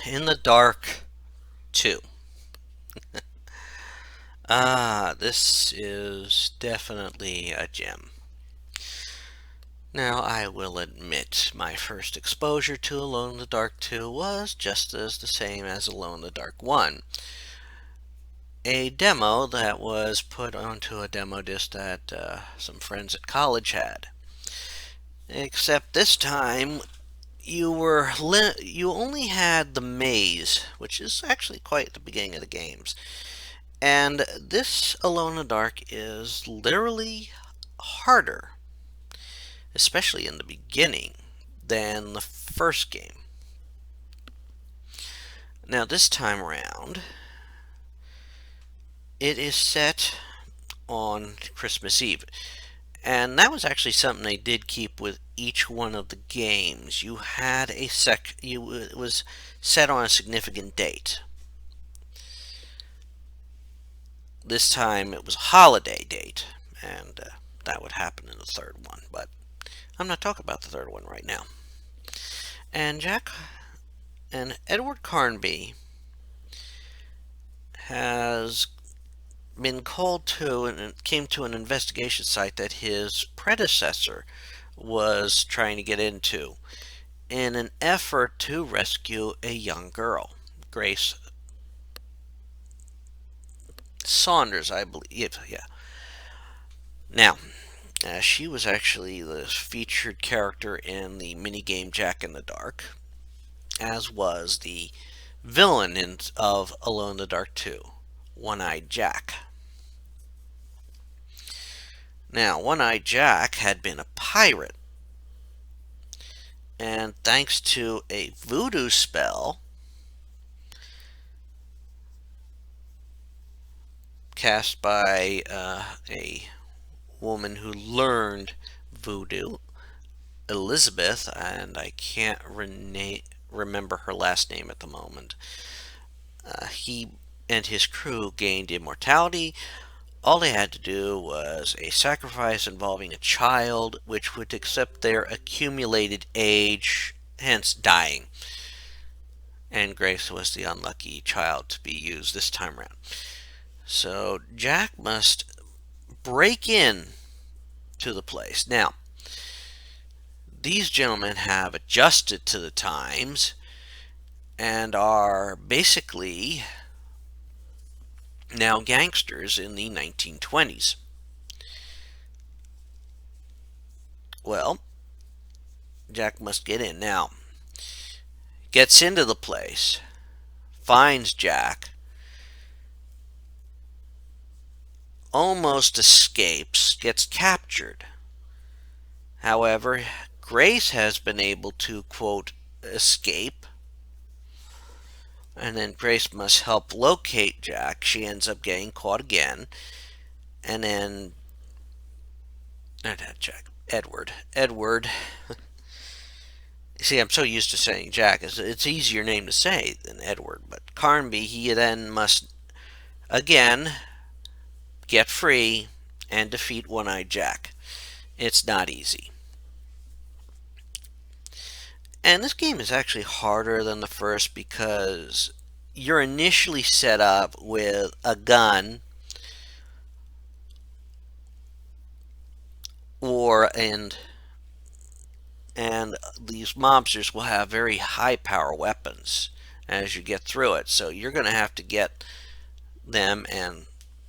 in the Dark 2. This is definitely a gem. Now, I will admit my first exposure to Alone in the Dark 2 was just as the same as Alone in the Dark 1. A demo that was put onto a demo disc that some friends at college had. Except this time, you only had the maze, which is actually quite at the beginning of the games. And this Alone in the Dark is literally harder, especially in the beginning, than the first game. Now, this time around, it is set on Christmas Eve. And that was actually something they did keep with each one of the games. You had it was set on a significant date. This time it was a holiday date, and that would happen in the third one, but I'm not talking about the third one right now. And Jack and Edward Carnby has been called to and it came to an investigation site that his predecessor was trying to get into in an effort to rescue a young girl, Grace Saunders, I believe. Yeah. Now, she was actually the featured character in the minigame Jack in the Dark, as was the villain of Alone in the Dark 2, One-Eyed Jack. Now, One-Eyed Jack had been a pirate, and thanks to a voodoo spell cast by a woman who learned voodoo, Elizabeth, and I can't remember her last name at the moment. He and his crew gained immortality. All they had to do was a sacrifice involving a child, which would accept their accumulated age, hence dying. And Grace was the unlucky child to be used this time around. So Jack must break in to the place. Now, these gentlemen have adjusted to the times and are basically now gangsters in the 1920s. Well, Jack must get in. Now, gets into the place, finds Jack, almost escapes, gets captured. However, Grace has been able to, quote, escape. And then Grace must help locate Jack. She ends up getting caught again. And then, not Jack, Edward. Edward. See, I'm so used to saying Jack. It's an easier name to say than Edward. But Carnby, he then must, again, get free and defeat One-Eyed Jack. It's not easy. And this game is actually harder than the first because you're initially set up with a gun and these mobsters will have very high power weapons as you get through it. So you're going to have to get them and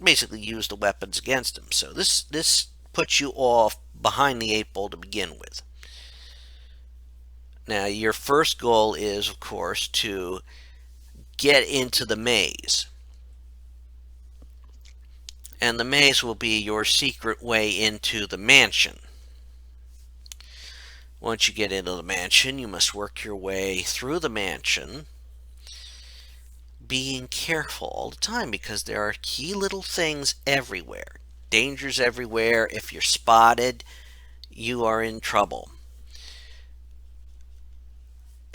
basically use the weapons against them. So this puts you off behind the 8 ball to begin with. Now, your first goal is, of course, to get into the maze. And the maze will be your secret way into the mansion. Once you get into the mansion, you must work your way through the mansion, being careful all the time because there are key little things everywhere. Dangers everywhere. If you're spotted, you are in trouble.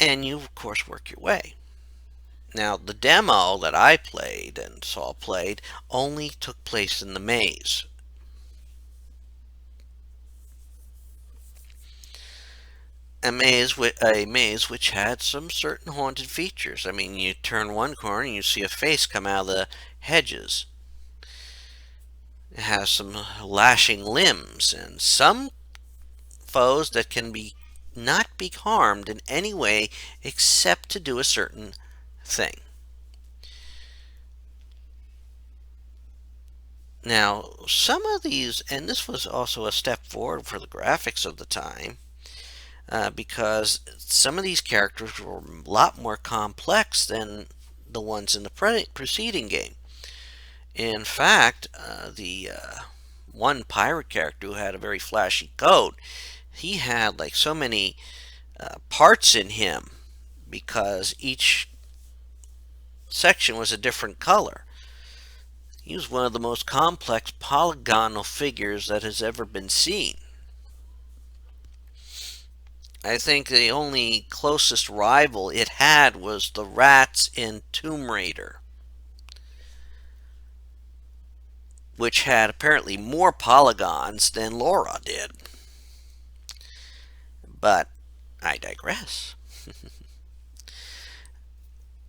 And you, of course, work your way. Now, the demo that I played and saw played only took place in the maze. a maze which had some certain haunted features. I mean, you turn one corner and you see a face come out of the hedges. It has some lashing limbs and some foes that can be not be harmed in any way except to do a certain thing. Now, some of these, and this was also a step forward for the graphics of the time, because some of these characters were a lot more complex than the ones in the preceding game. In fact, the one pirate character who had a very flashy coat, he had like so many parts in him because each section was a different color. He was one of the most complex polygonal figures that has ever been seen. I think the only closest rival it had was the rats in Tomb Raider, which had apparently more polygons than Laura did. But I digress.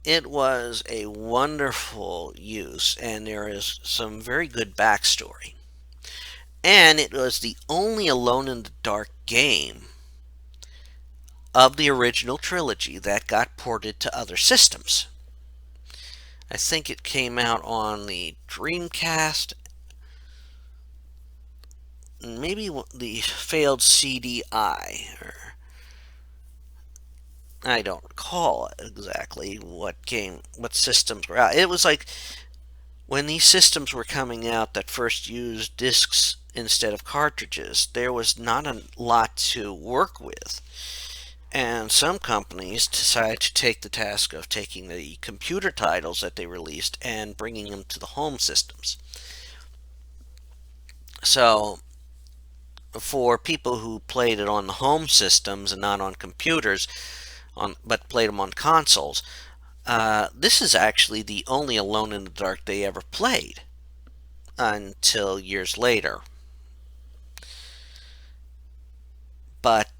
It was a wonderful use, and there is some very good backstory. And it was the only Alone in the Dark game of the original trilogy that got ported to other systems. I think it came out on the Dreamcast, maybe the failed CDI, or I don't recall exactly what systems were out. It was like when these systems were coming out that first used discs instead of cartridges, there was not a lot to work with. And some companies decided to take the task of taking the computer titles that they released and bringing them to the home systems. So, for people who played it on the home systems and not on computers, but played them on consoles, this is actually the only Alone in the Dark they ever played until years later. But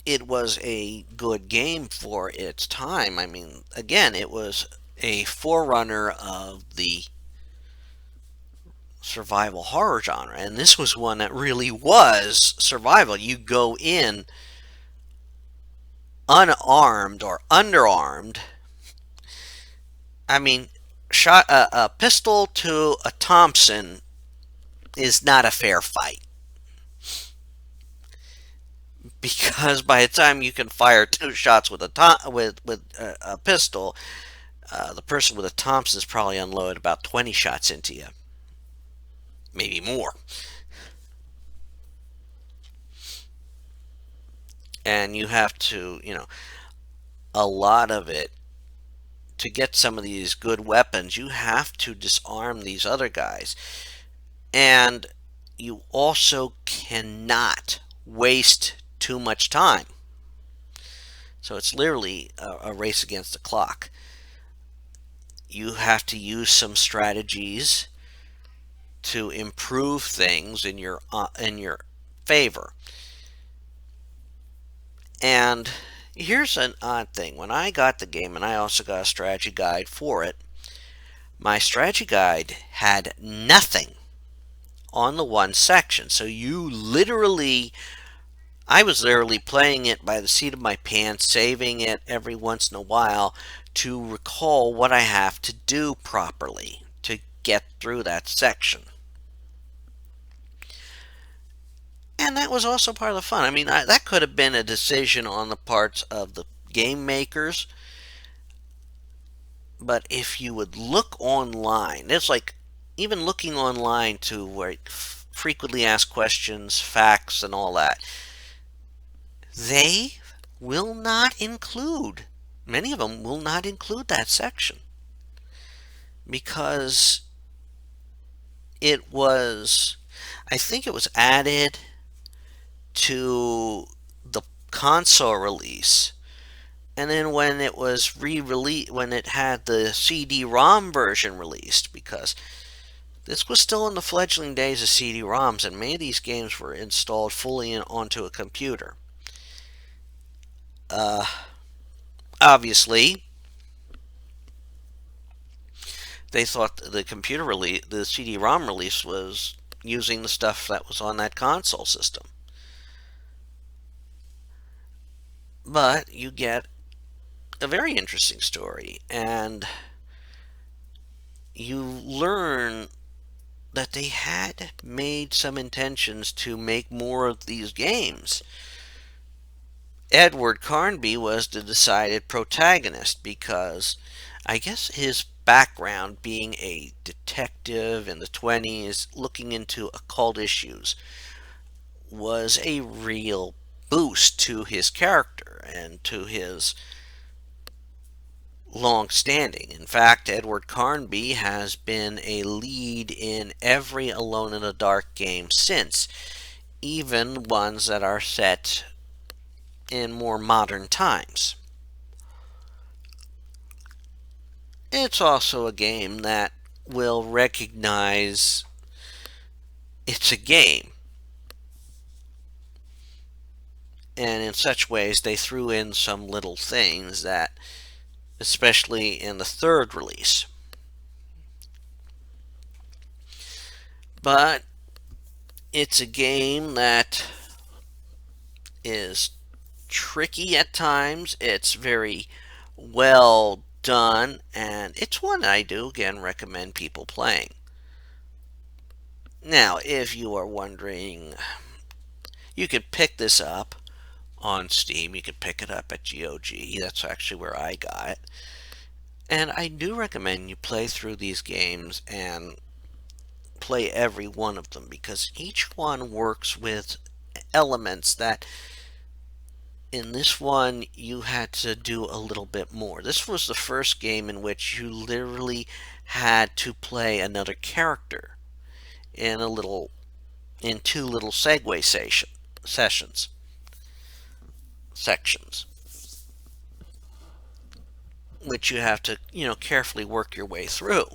it was a good game for its time. I mean, again, it was a forerunner of the survival horror genre, and this was one that really was survival. You go in unarmed or underarmed. I mean, shot a pistol to a Thompson is not a fair fight, because by the time you can fire two shots with a pistol, the person with a Thompson is probably unloaded about 20 shots into you, maybe more. And you have to, a lot of it, to get some of these good weapons, you have to disarm these other guys. And you also cannot waste too much time. So it's literally a race against the clock. You have to use some strategies to improve things in your favor. And here's an odd thing. When I got the game, and I also got a strategy guide for it, my strategy guide had nothing on the one section. So I was literally playing it by the seat of my pants, saving it every once in a while to recall what I have to do properly to get through that section. And that was also part of the fun. I mean, that could have been a decision on the parts of the game makers. But if you would look online, it's like even looking online to where frequently asked questions, facts, and all that, they will not include, many of them will not include that section because I think it was added to the console release, and then when it was re-released, when it had the CD-ROM version released, because This was still in the fledgling days of CD-ROMs, and many of these games were installed fully onto a computer. Uh, Obviously, they thought the computer release, the CD-ROM release, was using the stuff that was on that console system. But you get a very interesting story, and you learn that they had made some intentions to make more of these games. Edward Carnby was the decided protagonist because I guess his background being a detective in the 20s looking into occult issues was a real boost to his character and to his long standing. In fact, Edward Carnby has been a lead in every Alone in the Dark game since, even ones that are set in more modern times. It's also a game that will recognize it's a game. And in such ways, they threw in some little things that, especially in the third release. But it's a game that is tricky at times. It's very well done, and it's one I do again recommend people playing. Now, if you are wondering, you could pick this up on Steam. You could pick it up at GOG. That's actually where I got it. And I do recommend you play through these games and play every one of them because each one works with elements that in this one you had to do a little bit more. This was the first game in which you literally had to play another character in two little segue sessions sections, which you have to carefully work your way through.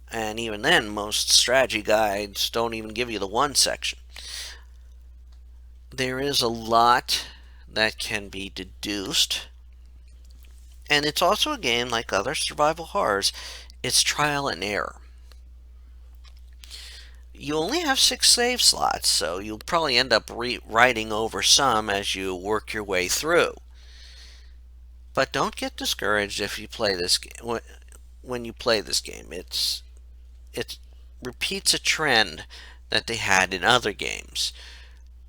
And even then, most strategy guides don't even give you the one section. There is a lot that can be deduced. And it's also a game like other survival horrors. It's trial and error. You only have 6 save slots, so you'll probably end up writing over some as you work your way through. But don't get discouraged if you play this game. When you play this game, it repeats a trend that they had in other games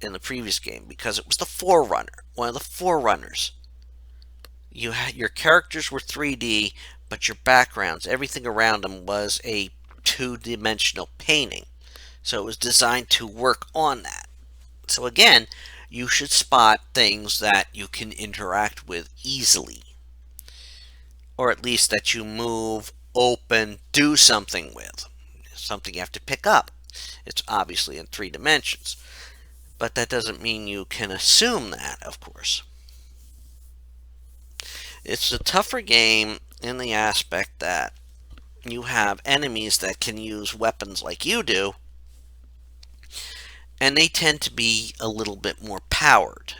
in the previous game because it was the forerunner, one of the forerunners. Your characters were 3D, but your backgrounds, everything around them was a two-dimensional painting. So it was designed to work on that. So again, you should spot things that you can interact with easily. Or at least that you move, open, do something with. Something you have to pick up. It's obviously in 3 dimensions. But that doesn't mean you can assume that, of course. It's a tougher game in the aspect that you have enemies that can use weapons like you do, and they tend to be a little bit more powered.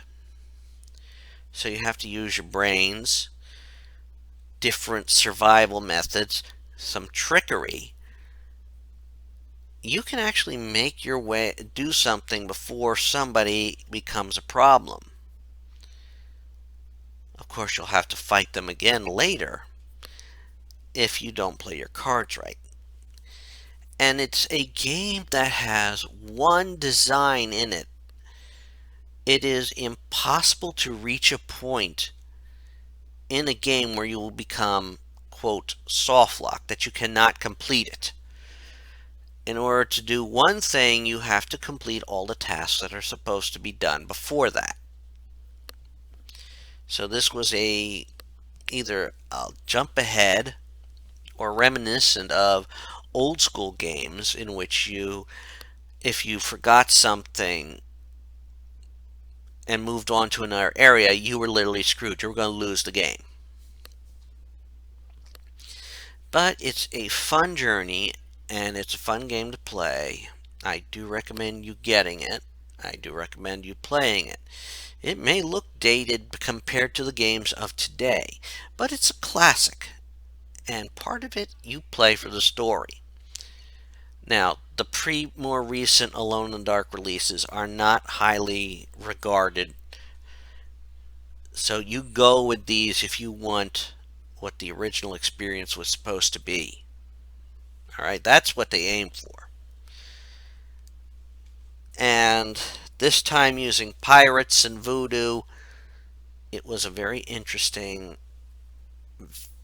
So you have to use your brains, different survival methods, some trickery. You can actually make your way, do something before somebody becomes a problem. Of course, you'll have to fight them again later if you don't play your cards right. And it's a game that has one design in it. It is impossible to reach a point in a game where you will become, quote, soft lock, that you cannot complete it. In order to do one thing, you have to complete all the tasks that are supposed to be done before that. So this was either a jump ahead or reminiscent of old school games in which if you forgot something and moved on to another area, you were literally screwed. You were going to lose the game. But it's a fun journey, and it's a fun game to play. I do recommend you getting it. I do recommend you playing it. It may look dated compared to the games of today, but it's a classic, and part of it you play for the story. Now, the more recent Alone in the Dark releases are not highly regarded, so you go with these if you want what the original experience was supposed to be. Alright, that's what they aim for. And this time using pirates and voodoo, it was a very interesting,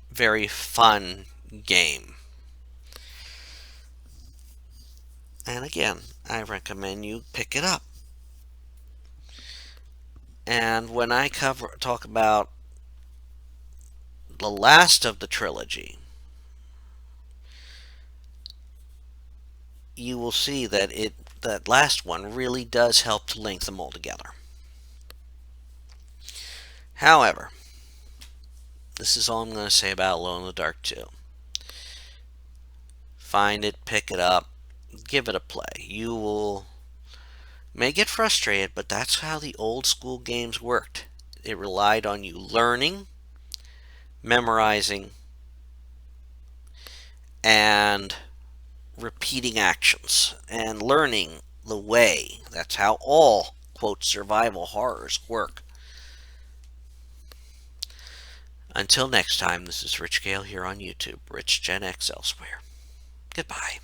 very fun game. And again, I recommend you pick it up. And when I talk about the last of the trilogy, you will see that that last one really does help to link them all together. However, this is all I'm going to say about Alone in the Dark 2. Find it, pick it up, give it a play. You will may get frustrated, but that's how the old school games worked. It relied on you learning, memorizing, and repeating actions and learning the way. That's how all, quote, survival horrors work. Until next time, this is Rich Gale here on YouTube, Rich Gen X elsewhere. Goodbye.